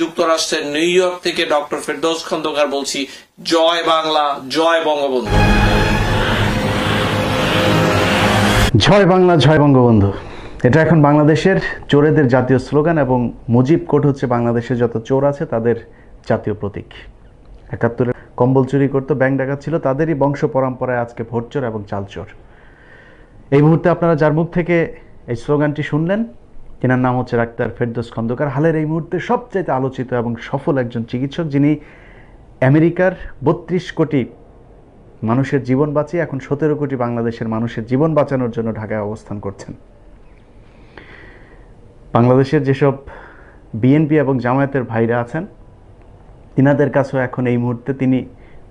যুক্তরাষ্ট্রের new York থেকে doctor Ferdous Khandakar বলছি, জয় বাংলা, জয় বঙ্গবন্ধু। জয় বাংলা, জয় বঙ্গবন্ধু। এটা এখন বাংলাদেশের চোরেদের জাতীয় স্লোগান এবং মুজিব কোড হচ্ছে বাংলাদেশের যত চোর আছে তাদের জাতীয় প্রতীক। ৭১ কম্বল চুরি করতো, ব্যাংক ডাকাত ছিল, তাদেরই বংশ পরম্পরায় আজকে ভোটচোর এবং চালচোর। এই মুহূর্তে আপনারা যার মুখ থেকে এই স্লোগানটি শুনলেন, তিনার নাম হচ্ছে ডাক্তার ফেরদৌস খন্দকার। হালের এই মুহূর্তে সবচাইতে আলোচিত এবং সফল একজন চিকিৎসক, যিনি আমেরিকার ৩২ কোটি মানুষের জীবন বাঁচিয়ে এখন ১৭ কোটি বাংলাদেশের মানুষের জীবন বাঁচানোর জন্য ঢাকায় অবস্থান করছেন। বাংলাদেশের যেসব বিএনপি এবং জামায়াতের ভাইরা আছেন, তিনাদের কাছেও এখন এই মুহূর্তে তিনি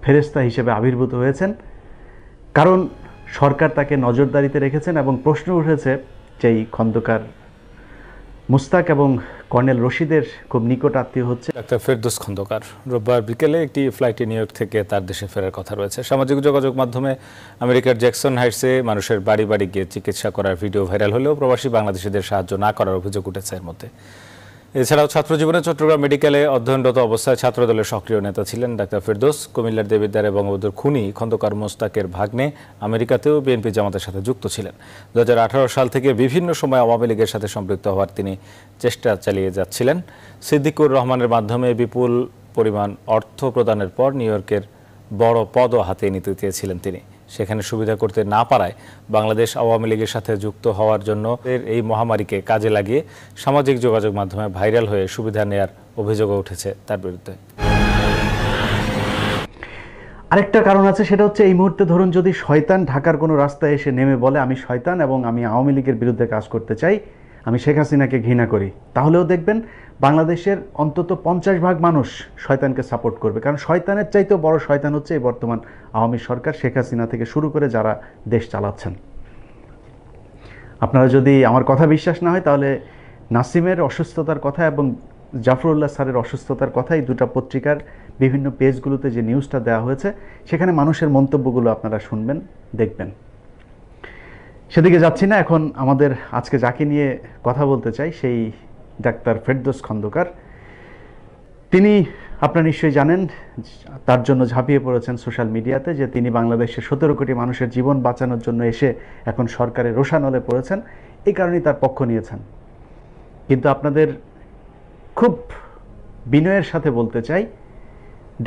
ফেরেশতা হিসেবে আবির্ভূত হয়েছেন, কারণ সরকার তাকে নজরদারিতে রেখেছেন এবং প্রশ্ন উঠেছে যে এই খন্দকার মুস্তাক এবং কর্নেল রশিদের খুব নিকট আত্মীয় হচ্ছে ডাক্তার ফেরদৌস খন্দকার। রোববার বিকেলে একটি ফ্লাইটে নিউ ইয়র্ক থেকে তার দেশে ফেরার কথা রয়েছে। সামাজিক যোগাযোগ মাধ্যমে আমেরিকার জ্যাকসন হাইটসে মানুষের বাড়ি বাড়ি গিয়ে চিকিৎসা করার ভিডিও ভাইরাল হলেও প্রবাসী বাংলাদেশিদের সাহায্য না করার অভিযোগ উঠেছে এর মধ্যে। এছাড়াও ছাত্রজীবনে চট্টগ্রাম মেডিকেলে অধ্যয়নরত অবস্থায় ছাত্রদলের সক্রিয় নেতা ছিলেন ডাক্তার ফেরদৌস। কুমিল্লার দেবিদ্বারে বঙ্গবন্ধুর খুনি খন্দকার মোস্তাকের ভাগ্নে আমেরিকাতেও বিএনপি জামাতের সাথে যুক্ত ছিলেন। ২০১৮ সাল থেকে বিভিন্ন সময় আওয়ামী লীগের সাথে সম্পৃক্ত হওয়ার তিনি চেষ্টা চালিয়ে যাচ্ছিলেন। সিদ্দিকুর রহমানের মাধ্যমে বিপুল পরিমাণ অর্থ প্রদানের পর নিউ ইয়র্কের বড় পদও হাতে নিতে চেয়েছিলেন তিনি। সেখানে সুবিধা করতে না পারায় বাংলাদেশ আওয়ামী লীগের সাথে যুক্ত হওয়ার জন্য এই মহামারীকে কাজে লাগিয়ে সামাজিক যোগাযোগ মাধ্যমে ভাইরাল হয়ে সুবিধা নেয়ার অভিযোগও উঠেছে তার বিরুদ্ধে। আরেকটা কারণ আছে, সেটা হচ্ছে এই মুহূর্তে ধরুন যদি শয়তান ঢাকার কোনো রাস্তায় এসে নেমে বলে আমি শয়তান এবং আমি আওয়ামী লীগের বিরুদ্ধে কাজ করতে চাই, আমি শেখ হাসিনাকে ঘৃণা করি, তাহলেও দেখবেন বাংলাদেশের অন্তত ৫০% মানুষ শয়তানকে সাপোর্ট করবে, কারণ শয়তানের চাইতেও বড় শয়তান হচ্ছে এই বর্তমান আওয়ামী সরকার, শেখ হাসিনা থেকে শুরু করে যারা দেশ চালাচ্ছেন। আপনারা যদি আমার কথা বিশ্বাস না হয় তাহলে নাসিমের অসুস্থতার কথা এবং জাফরুল্লাহ স্যারের অসুস্থতার কথা, এই দুটা পত্রিকার বিভিন্ন পেজগুলোতে যে নিউজটা দেওয়া হয়েছে সেখানে মানুষের মন্তব্যগুলো আপনারা শুনবেন, দেখবেন। সেদিকে যাচ্ছি না, এখন আমাদের আজকে যাকে নিয়ে কথা বলতে চাই সেই ডাক্তার ফেরদৌস খন্দকার। তিনি আপনারা নিশ্চয়ই জানেন, তার জন্য ঝাঁপিয়ে পড়েছেন সোশ্যাল মিডিয়াতে যে তিনি বাংলাদেশের ১৭ কোটি মানুষের জীবন বাঁচানোর জন্য এসে এখন সরকারের রোষানলে পড়েছেন, এই কারণেই তার পক্ষ নিয়েছেন। কিন্তু আপনাদের খুব বিনয়ের সাথে বলতে চাই,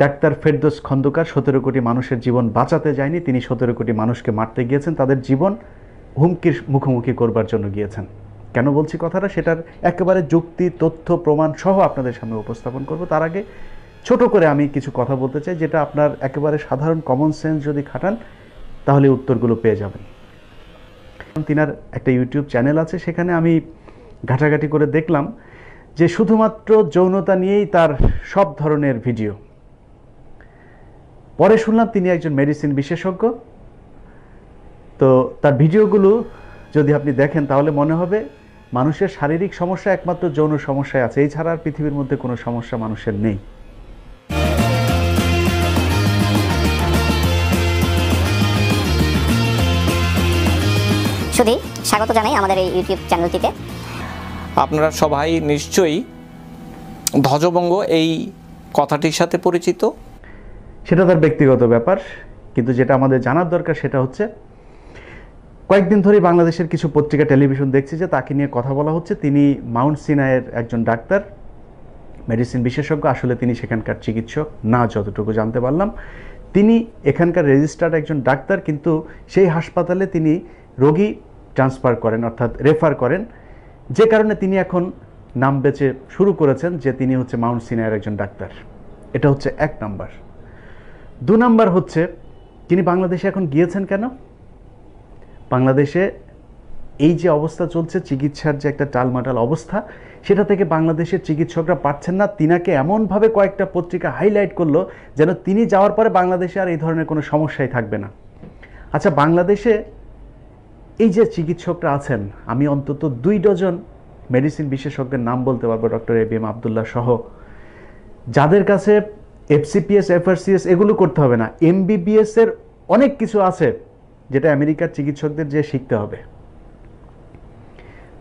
ডাক্তার ফেরদৌস খন্দকার ১৭ কোটি মানুষের জীবন বাঁচাতে যায়নি, তিনি ১৭ কোটি মানুষকে মারতে গিয়েছেন, তাদের জীবন হুমকির মুখোমুখি করবার জন্য গিয়েছেন। কেন বলছি কথাটা, সেটার একেবারে যুক্তি, তথ্য, প্রমাণ সহ আপনাদের সামনে উপস্থাপন করব। তার আগে ছোট করে আমি কিছু কথা বলতে চাই, যেটা আপনার একেবারে সাধারণ কমন সেন্স যদি খাটান তাহলে উত্তরগুলো পেয়ে যাবেন। তিনার একটা ইউটিউব চ্যানেল আছে, সেখানে আমি ঘাটাঘাটি করে দেখলাম যে শুধুমাত্র যৌনতা নিয়েই তার সব ধরনের ভিডিও। পরে শুনলাম তিনি একজন মেডিসিন বিশেষজ্ঞ। তো তার ভিডিওগুলো যদি আপনি দেখেন তাহলে মনে হবে মানুষের শারীরিক সমস্যা একমাত্র যৌন সমস্যায় আছে, এছাড়া আর পৃথিবীর মধ্যে কোনো সমস্যা মানুষের নেই। শুধু স্বাগত জানাই আমাদের এই ইউটিউব চ্যানেলটিতে। আপনারা সবাই নিশ্চয়ই ধ্বজভঙ্গ এই কথাটির সাথে পরিচিত। সেটা তার ব্যক্তিগত ব্যাপার, কিন্তু যেটা আমাদের জানার দরকার সেটা হচ্ছে কয়েকদিন ধরেই বাংলাদেশের কিছু পত্রিকা, টেলিভিশন দেখছি যে তাকে নিয়ে কথা বলা হচ্ছে। তিনি মাউন্ট সিনাইয়ের একজন ডাক্তার, মেডিসিন বিশেষজ্ঞ। আসলে তিনি সেখানকার চিকিৎসক না, যতটুকু জানতে পারলাম। তিনি এখানকার রেজিস্টার্ড একজন ডাক্তার, কিন্তু সেই হাসপাতালে তিনি রোগী ট্রান্সফার করেন, অর্থাৎ রেফার করেন, যে কারণে তিনি এখন নাম বেচে শুরু করেছেন যে তিনি হচ্ছে মাউন্ট সিনাইয়ের একজন ডাক্তার। এটা হচ্ছে ১ নাম্বার। ২ নাম্বার হচ্ছে তিনি বাংলাদেশে এখন গিয়েছেন কেন? বাংলাদেশে এই যে অবস্থা চলছে, চিকিৎসার যে একটা টালমাটাল অবস্থা, সেটা থেকে বাংলাদেশের চিকিৎসকরা পারছেন না। তিনাকে এমনভাবে কয়েকটা পত্রিকা হাইলাইট করলো যেন তিনি যাওয়ার পরে বাংলাদেশে আর এই ধরনের কোনো সমস্যাই থাকবে না। আচ্ছা, বাংলাদেশে এই যে চিকিৎসকরা আছেন, আমি অন্তত ২ ডজন মেডিসিন বিশেষজ্ঞের নাম বলতে পারবো, ডক্টর এবিএম আবদুল্লাহ সহ, যাদের কাছে এফসিপিএস, এফআরসিএস এগুলো করতে হবে না, এমবিবিএস এর অনেক কিছু আছে যেটা আমেরিকার চিকিৎসকদের যে শিখতে হবে।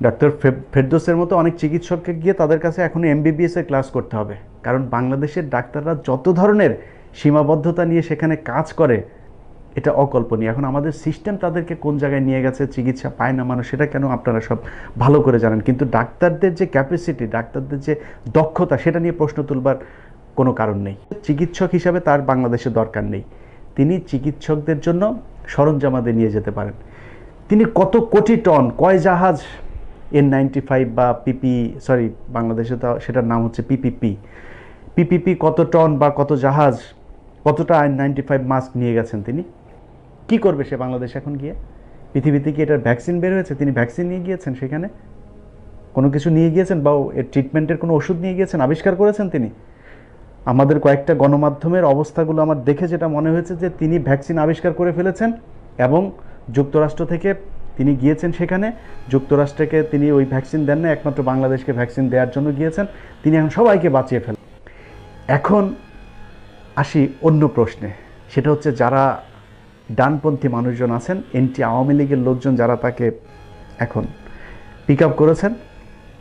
ডক্টর ফেরদৌসের মতো অনেক চিকিৎসককে গিয়ে তাদের কাছে এখন এমবিবিএস এর ক্লাস করতে হবে, কারণ বাংলাদেশের ডাক্তাররা যত ধরনের সীমাবদ্ধতা নিয়ে সেখানে কাজ করে এটা অকল্পনীয়। এখন আমাদের সিস্টেম তাদেরকে কোন জায়গায় নিয়ে গেছে, চিকিৎসা পায় না মানুষ, সেটা কেন আপনারা সব ভালো করে জানেন, কিন্তু ডাক্তারদের যে ক্যাপাসিটি, ডাক্তারদের যে দক্ষতা, সেটা নিয়ে প্রশ্ন তুলবার কোনো কারণ নেই। চিকিৎসক হিসাবে তার বাংলাদেশে দরকার নেই, তিনি চিকিৎসকদের জন্য সরঞ্জামাদি নিয়ে যেতে পারেন। তিনি কত কোটি টন, কয় জাহাজ N95 বা বাংলাদেশে তো সেটার নাম হচ্ছে পিপিপি কত টন বা কত জাহাজ, কতটা N95 মাস্ক নিয়ে গেছেন তিনি। কি করবে সে বাংলাদেশ এখন গিয়ে? পৃথিবীতে কি এটার ভ্যাকসিন বের হয়েছে? তিনি ভ্যাকসিন নিয়ে গিয়েছেন, সেখানে কোনো কিছু নিয়ে গিয়েছেন বা এর ট্রিটমেন্টের কোনো ওষুধ নিয়ে গিয়েছেন, আবিষ্কার করেছেন তিনি? আমাদের কয়েকটা গণমাধ্যমের অবস্থাগুলো আমার দেখে যেটা মনে হয়েছে যে তিনি ভ্যাকসিন আবিষ্কার করে ফেলেছেন এবং যুক্তরাষ্ট্র থেকে তিনি গিয়েছেন, সেখানে যুক্তরাষ্ট্রকে তিনি ওই ভ্যাকসিন দেন না, একমাত্র বাংলাদেশকে ভ্যাকসিন দেওয়ার জন্য গিয়েছেন। তিনি এখন সবাইকে বাঁচিয়ে ফেলেন। এখন আসি অন্য প্রশ্নে, সেটা হচ্ছে যারা ডানপন্থী মানুষজন আছেন, এনটি আওয়ামী লীগের লোকজন যারা তাকে এখন পিক আপ করেছেন,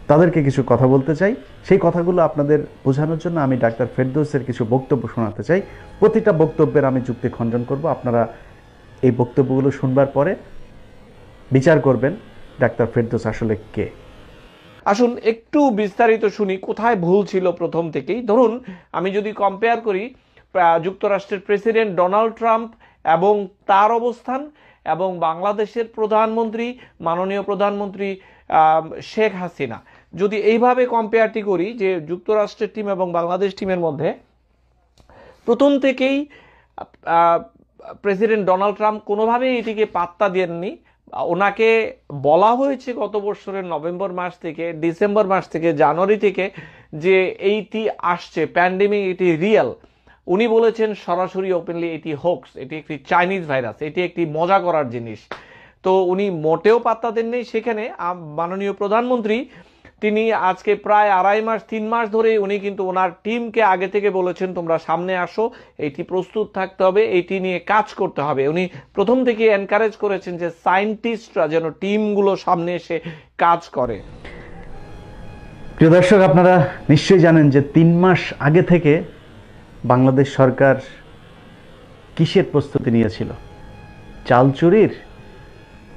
তাদেরকে কিছু কথা বলতে চাই। সেই কথাগুলো আপনাদের বোঝানোর জন্য আমি ডাক্তার ফেরদৌসের কিছু বক্তব্য শোনাতে চাই। প্রতিটা বক্তব্যের আমি যুক্তি খণ্ডন করব। আপনারা এই বক্তব্যগুলো শুনবার পরে বিচার করবেন ডাক্তার ফেরদৌস আসলে কে। আসুন একটু বিস্তারিত শুনি কোথায় ভুল ছিল প্রথম থেকেই। ধরুন আমি যদি কম্পেয়ার করি যুক্তরাষ্ট্রের প্রেসিডেন্ট ডোনাল্ড ট্রাম্প এবং তার অবস্থান এবং বাংলাদেশের প্রধানমন্ত্রী, মাননীয় প্রধানমন্ত্রী শেখ হাসিনা, যদি এইভাবে কম্পেয়ারটি করি যে যুক্তরাষ্ট্রের টিম এবং বাংলাদেশ টিমের মধ্যে, প্রথম থেকেই প্রেসিডেন্ট ডোনাল্ড ট্রাম্প কোনোভাবেই এটিকে পাত্তা দেননি। ওনাকে বলা হয়েছে গত বছরের নভেম্বর মাস থেকে, ডিসেম্বর মাস থেকে, জানুয়ারি থেকে যে এইটি আসছে প্যান্ডেমিক, এটি রিয়েল। উনি বলেছেন সরাসরি ওপেনলি এটি হোক্স, এটি একটি চাইনিজ ভাইরাস, এটি একটি মজা করার জিনিস। তো উনি মোটেও পাত্তা দেননি। সেখানে মাননীয় প্রধানমন্ত্রী তিনি আজকে প্রায় 2.5 মাস 3 মাস ধরে উনি কিন্তু ওনার টিমকে আগে থেকে বলেছেন তোমরা সামনে আসো, এটি প্রস্তুত থাকতে হবে, এটি নিয়ে কাজ করতে হবে। উনি প্রথম থেকে এনকারেজ করেছেন যে সায়েন্টিস্টরা যেন টিমগুলো সামনে এসে কাজ করে। প্রিয় দর্শক, আপনারা নিশ্চয়ই জানেন যে 3 মাস আগে থেকে বাংলাদেশ সরকার কিসের প্রস্তুতি নিয়েছিল? চাল চুরির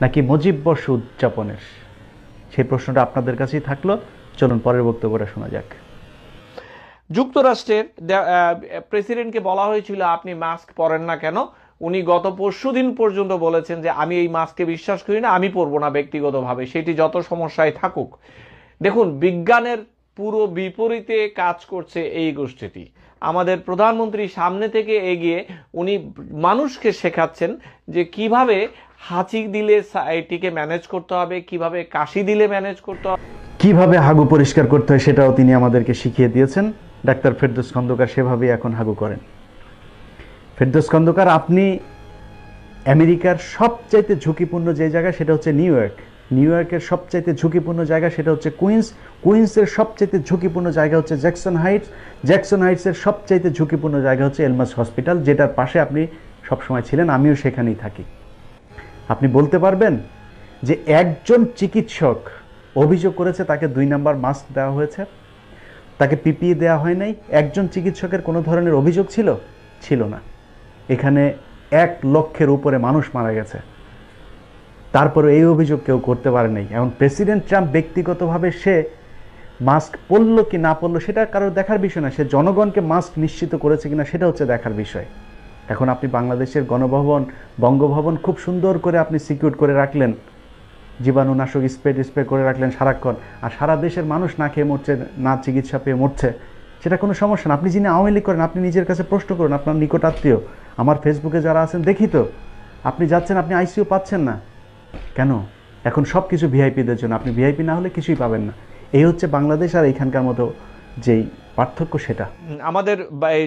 নাকি মুজিব বর্ষ উদযাপনের? সেই প্রশ্নটা আপনাদের কাছেই থাকলো। চলুন পরের বক্তব্যটা শোনা যাক। যুক্তরাষ্ট্রের প্রেসিডেন্টকে বলা হয়েছিল আপনি মাস্ক পরেন না কেন? উনি গত পরশুদিন পর্যন্ত বলেছেন যে আমি এই মাস্কে বিশ্বাস করি না, আমি পরবো না ব্যক্তিগতভাবে, সেটি যত সমস্যায় থাকুক। দেখুন, বিজ্ঞানের পুরো বিপরীতে কাজ করছে এই গোষ্ঠীটি। আমাদের প্রধানমন্ত্রী সামনে থেকে এগিয়ে উনি মানুষকে শেখাচ্ছেন যে কিভাবে হাঁচি দিলে এটিকে ম্যানেজ করতে হবে, কিভাবে কাশি দিলে ম্যানেজ করতে হবে, কিভাবে হাগু পরিষ্কার করতে হয় সেটাও তিনি আমাদেরকে শিখিয়ে দিয়েছেন। ডাক্তার ফেরদৌস খন্দকার সেভাবেই এখন হাগু করেন। ফেরদৌস খন্দকার, আপনি আমেরিকার সবচাইতে ঝুঁকিপূর্ণ যে জায়গা সেটা হচ্ছে নিউ ইয়র্ক, নিউ ইয়র্কের সবচাইতে ঝুঁকিপূর্ণ জায়গা সেটা হচ্ছে কুইন্স, কুইন্সের সবচাইতে ঝুঁকিপূর্ণ জায়গা হচ্ছে জ্যাকসন হাইটস, জ্যাকসন হাইটসের সবচাইতে ঝুঁকিপূর্ণ জায়গা হচ্ছে এলমাস হসপিটাল, যেটার পাশে আপনি সবসময় ছিলেন, আমিও সেখানেই থাকি। আপনি বলতে পারবেন যে একজন চিকিৎসক অভিযোগ করেছে তাকে 2 নাম্বার মাস্ক দেওয়া হয়েছে, তাকে পিপিই দেওয়া হয় নাই? একজন চিকিৎসকের কোনো ধরনের অভিযোগ ছিল? ছিল না। এখানে 1 লক্ষের উপরে মানুষ মারা গেছে, তারপরে এই অভিযোগ কেউ করতে পারে নাই। এখন প্রেসিডেন্ট ট্রাম্প ব্যক্তিগতভাবে সে মাস্ক পরলো কি না পরলো সেটা কারোর দেখার বিষয় না, সে জনগণকে মাস্ক নিশ্চিত করেছে কিনা সেটা হচ্ছে দেখার বিষয়। এখন আপনি বাংলাদেশের গণভবন, বঙ্গভবন খুব সুন্দর করে আপনি সিকিউর করে রাখলেন, জীবাণুনাশক স্প্রে করে রাখলেন সারাক্ষণ, আর সারা দেশের মানুষ না খেয়ে মরছে, না চিকিৎসা পেয়ে মরছে, সেটা কোনো সমস্যা না। আপনি যিনি আওয়ামী লীগ করেন আপনি নিজের কাছে প্রশ্ন করুন, আপনার নিকট আত্মীয়, আমার ফেসবুকে যারা আছেন দেখি তো, আপনি যাচ্ছেন, আপনি আইসিইউ পাচ্ছেন না কেন? এখন সব কিছু ভিআইপিদের জন্য, আপনি ভিআইপি না হলে কিছুই পাবেন না। এই হচ্ছে বাংলাদেশ আর এইখানকার মতো যেই পার্থক্য সেটা। আমাদের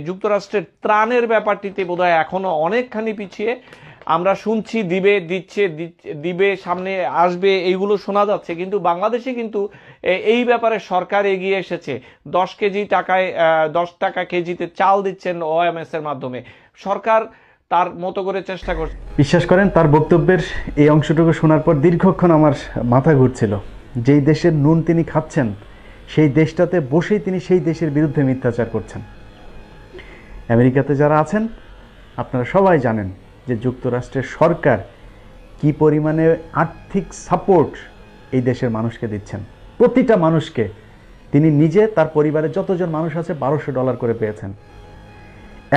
যুক্তরাষ্ট্রের ত্রাণের ব্যাপারটিতে বোধহয় এখনো অনেকখানি পিছিয়ে। আমরা শুনছি দিবে সামনে আসবে, এইগুলো শোনা যাচ্ছে, কিন্তু বাংলাদেশে কিন্তু এই ব্যাপারে সরকার এগিয়ে এসেছে। 10 টাকা কেজিতে চাল দিচ্ছেন ওএমএস এর মাধ্যমে। সরকার তার মতো করে চেষ্টা করছে। বিশ্বাস করেন, তার বক্তব্যের এই অংশটুকু শোনার পর দীর্ঘক্ষণ আমার মাথা ঘুরছিল। যেই দেশের নুন তিনি খাচ্ছেন সেই দেশটাতে বসেই তিনি সেই দেশের বিরুদ্ধে মিথ্যাচার করছেন। আমেরিকাতে যারা আছেন আপনারা সবাই জানেন যে যুক্তরাষ্ট্রের সরকার কি পরিমাণে আর্থিক সাপোর্ট এই দেশের মানুষকে দিচ্ছেন। প্রতিটা মানুষকে তিনি নিজে তার পরিবারে যতজন মানুষ আছে $1200 করে পেয়েছেন।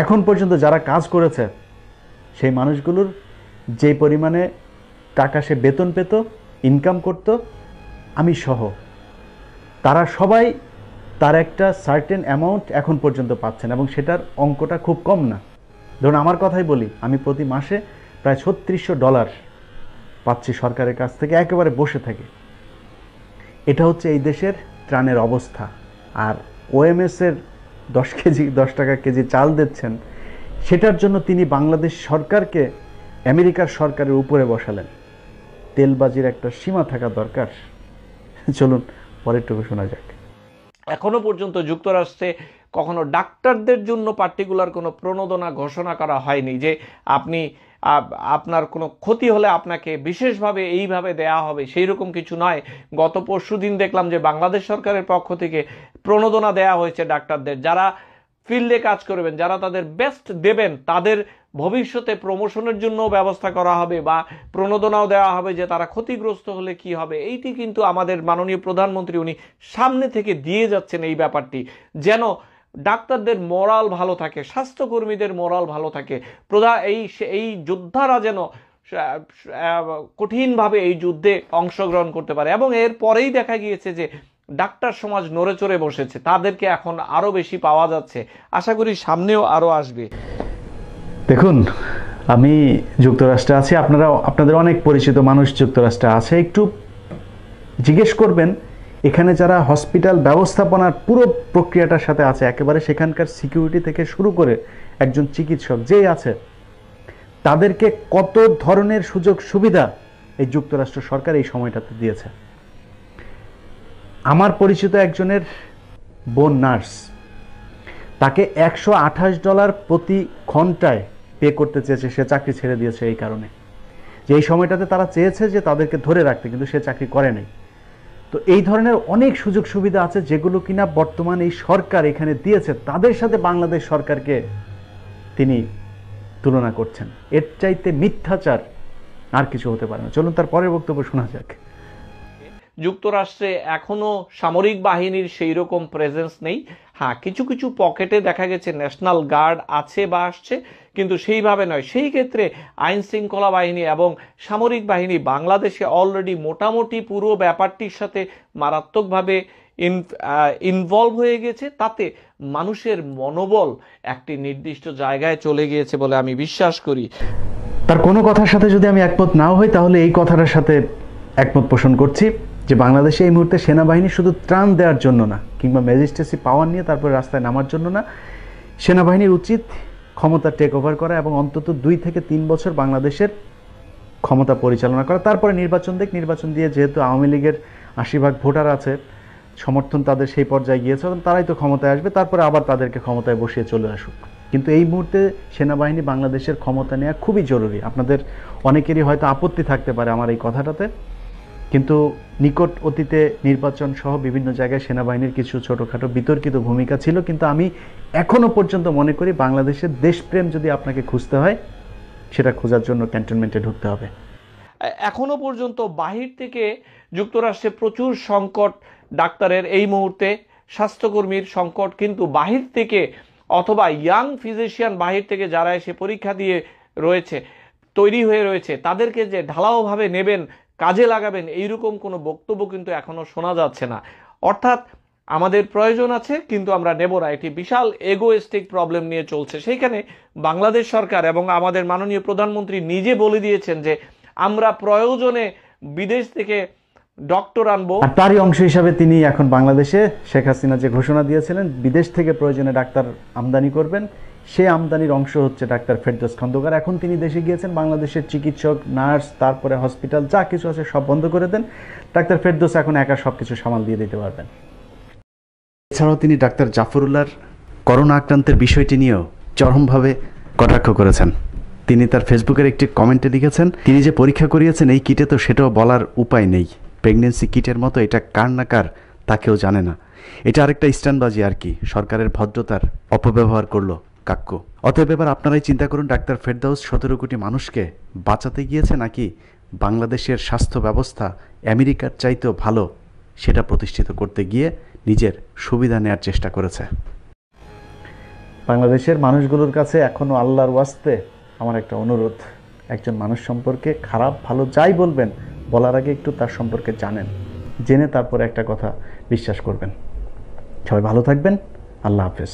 এখন পর্যন্ত যারা কাজ করেছে সেই মানুষগুলোর যে পরিমাণে টাকা সে বেতন পেত, ইনকাম করত, আমি সহ, তারা সবাই তার একটা সার্টেন অ্যামাউন্ট এখন পর্যন্ত পাচ্ছেন এবং সেটার অঙ্কটা খুব কম না। ধরুন আমার কথাই বলি, আমি প্রতি মাসে প্রায় $3600 পাচ্ছি সরকারের কাছ থেকে একেবারে বসে থেকে। এটা হচ্ছে এই দেশের ত্রাণের অবস্থা। আর ওএমএসের 10 টাকা কেজি চাল দিচ্ছেন, সেটার জন্য তিনি বাংলাদেশ সরকারকে আমেরিকার সরকারের উপরে বসালেন। তেলবাজির একটা সীমা থাকা দরকার। চলুন পরেরটুকু শোনা যাক। এখনো পর্যন্ত যুক্তরাষ্ট্রে কখনো ডাক্তারদের জন্য পার্টিকুলার কোনো প্রণোদনা ঘোষণা করা হয়নি যে আপনি আপনার কোনো ক্ষতি হলে আপনাকে বিশেষভাবে এইভাবে দেয়া হবে, সেই রকম কিছু নয়। গত পরশুদিন দেখলাম যে বাংলাদেশ সরকারের পক্ষ থেকে প্রণোদনা দেয়া হয়েছে ডাক্তারদের, যারা ফিল্ডে কাজ করবেন, যারা তাদের বেস্ট দেবেন, তাদের ভবিষ্যতে প্রমোশনের জন্য ব্যবস্থা করা হবে বা প্রণোদনাও দেওয়া হবে যে তারা ক্ষতিগ্রস্ত হলে কি হবে। এইটি কিন্তু আমাদের মাননীয় প্রধানমন্ত্রী উনি সামনে থেকে দিয়ে যাচ্ছেন এই ব্যাপারটি, যেন ডাক্তারদের মোরাল ভালো থাকে, স্বাস্থ্যকর্মীদের মোরাল ভালো থাকে, এই যোদ্ধারা যেন কঠিনভাবে এই যুদ্ধে অংশগ্রহণ করতে পারে। এবং এর পরেই দেখা গিয়েছে যে ডাক্তার সমাজ নড়ে চড়ে বসেছে, তাদেরকে এখন আরো বেশি পাওয়া যাচ্ছে, আশা করি সামনেও আরো আসবে। দেখুন, আমি যুক্তরাষ্ট্রে আছি, আপনাদের অনেক পরিচিত মানুষ যুক্তরাষ্ট্রে আছে। একটু জিজ্ঞেস করবেন এখানে যারা হসপিটাল ব্যবস্থাপনার পুরো প্রক্রিয়াটার সাথে আছে, একেবারে সেখানকার সিকিউরিটি থেকে শুরু করে একজন চিকিৎসক যেই আছে, তাদেরকে কত ধরনের সুযোগ সুবিধা এই যুক্তরাষ্ট্র সরকার এই সময়টাতে দিয়েছে। আমার পরিচিত একজনের বোন নার্স, তাকে $128 প্রতি ঘন্টায় পে করতে চেয়েছে, সে চাকরি ছেড়ে দিয়েছে এই কারণে যে এই সময়টাতে তারা চেয়েছে যে তাদেরকে ধরে রাখতে, কিন্তু সে চাকরি করে নাই। তো এই ধরনের অনেক সুযোগ সুবিধা আছে যেগুলো কিনা বর্তমান এই সরকার এখানে দিয়েছে, তাদের সাথে বাংলাদেশ সরকারকে তিনি তুলনা করছেন। এর চাইতে মিথ্যাচার আর কিছু হতে পারে না। চলুন তার পরের বক্তব্য শোনা যাক। যুক্তরাষ্ট্রে এখনো সামরিক বাহিনীর সেই রকম প্রেজেন্স নেই। হ্যাঁ, কিছু কিছু পকেটে দেখা গেছে ন্যাশনাল গার্ড আছে বা আসছে, কিন্তু সেইভাবে নয়। সেই ক্ষেত্রে আইন শৃঙ্খলা বাহিনী এবং সামরিক বাহিনী বাংলাদেশে অলরেডি মোটামুটি পুরো ব্যাপারটির সাথে মারাত্মকভাবে ইনভলভ হয়ে গেছে। তাতে মানুষের মনোবল একটি নির্দিষ্ট জায়গায় চলে গিয়েছে বলে আমি বিশ্বাস করি। তার কোনো কথার সাথে যদি আমি একমত নাও হই, তাহলে এই কথাটার সাথে একমত পোষণ করছি যে বাংলাদেশে এই মুহূর্তে সেনাবাহিনী শুধু ত্রাণ দেওয়ার জন্য না, কিংবা ম্যাজিস্ট্রেসি পাওয়ার নিয়ে তারপরে রাস্তায় নামার জন্য না, সেনাবাহিনীর উচিত ক্ষমতা টেক ওভার করা এবং অন্তত 2 থেকে 3 বছর বাংলাদেশের ক্ষমতা পরিচালনা করা। তারপরে নির্বাচন দিয়ে, যেহেতু আওয়ামী লীগের 80% ভোটার আছে, সমর্থন তাদের সেই পর্যায়ে গিয়েছে, তারাই তো ক্ষমতায় আসবে, তারপরে আবার তাদেরকে ক্ষমতায় বসিয়ে চলে আসুক। কিন্তু এই মুহূর্তে সেনাবাহিনী বাংলাদেশের ক্ষমতা নেওয়া খুবই জরুরি। আপনাদের অনেকেরই হয়তো আপত্তি থাকতে পারে আমার এই কথাটাতে, কিন্তু নিকট অতীতে নির্বাচন সহ বিভিন্ন জায়গায় সেনাবাহিনীর কিছু ছোটোখাটো বিতর্কিত ভূমিকা ছিল। কিন্তু আমি এখনো পর্যন্ত মনে করি বাংলাদেশের দেশপ্রেম যদি আপনাকে খুঁজতে হয়, সেটা খোঁজার জন্য ক্যান্টনমেন্টে ঢুকতে হবে। এখনো পর্যন্ত বাহির থেকে যুক্তরাষ্ট্রে প্রচুর সংকট, ডাক্তারের এই মুহূর্তে স্বাস্থ্যকর্মীর সংকট, কিন্তু বাহির থেকে অথবা ইয়াং ফিজিশিয়ান বাহির থেকে যারা এসে পরীক্ষা দিয়ে রয়েছে, তৈরি হয়ে রয়েছে, তাদেরকে যে ঢালাওভাবে নেবেন, কাজে লাগাবেন, এইরকম কোনো বক্তব্য কিন্তু এখনো শোনা যাচ্ছে না। অর্থাৎ আমাদের প্রয়োজন আছে কিন্তু আমরা নেব না, এটি বিশাল এগোয়েস্টিক প্রবলেম নিয়ে চলছে। সেইখানে বাংলাদেশ সরকার এবং আমাদের মাননীয় প্রধানমন্ত্রী নিজে বলে দিয়েছেন যে আমরা প্রয়োজনে বিদেশ থেকে ডক্টর আনবো। তারই অংশ হিসাবে তিনি এখন বাংলাদেশে শেখ হাসিনা যে ঘোষণা দিয়েছিলেন বিদেশ থেকে প্রয়োজনে ডাক্তার আমদানি করবেন, সে আমদানির অংশ হচ্ছে ডাক্তার ফেরদৌস খন্দকার। এখন তিনি দেশে গিয়েছেন, বাংলাদেশের চিকিৎসক, নার্স, তারপরে হসপিটাল যা কিছু আছে সব বন্ধ করে দেন। ডাক্তার ফেরদৌস এখন একা সবকিছু সামাল দিয়ে দিতে পারবেন। এছাড়াও তিনি ডাক্তার জাফরুল্লাহর করোনা আক্রান্তের বিষয়টি নিয়েও চরমভাবে কটাক্ষ করেছেন। তিনি তার ফেসবুকের একটি কমেন্টে লিখেছেন, তিনি যে পরীক্ষা করিয়েছেন এই কিটে তো সেটাও বলার উপায় নেই, প্রেগনেন্সি কিটের মতো এটা কার না কার তা কেউ জানে না। এটা আরেকটা স্ট্যান্ডবাজি আর কি, সরকারের ভদ্রতার অপব্যবহার করলো কাক্য। অতএব এবার আপনারাই চিন্তা করুন, ডাক্তার ফেরদাউস 17 কোটি মানুষকে বাঁচাতে গিয়েছে নাকি বাংলাদেশের স্বাস্থ্য ব্যবস্থা আমেরিকার চাইতেও ভালো সেটা প্রতিষ্ঠিত করতে গিয়ে নিজের সুবিধা নেওয়ার চেষ্টা করেছে। বাংলাদেশের মানুষগুলোর কাছে এখনও আল্লাহর ওয়াস্তে আমার একটা অনুরোধ, একজন মানুষ সম্পর্কে খারাপ ভালো যাই বলবেন, বলার আগে একটু তার সম্পর্কে জানেন, জেনে তারপরে একটা কথা বিশ্বাস করবেন। সবাই ভালো থাকবেন, আল্লাহ হাফেজ।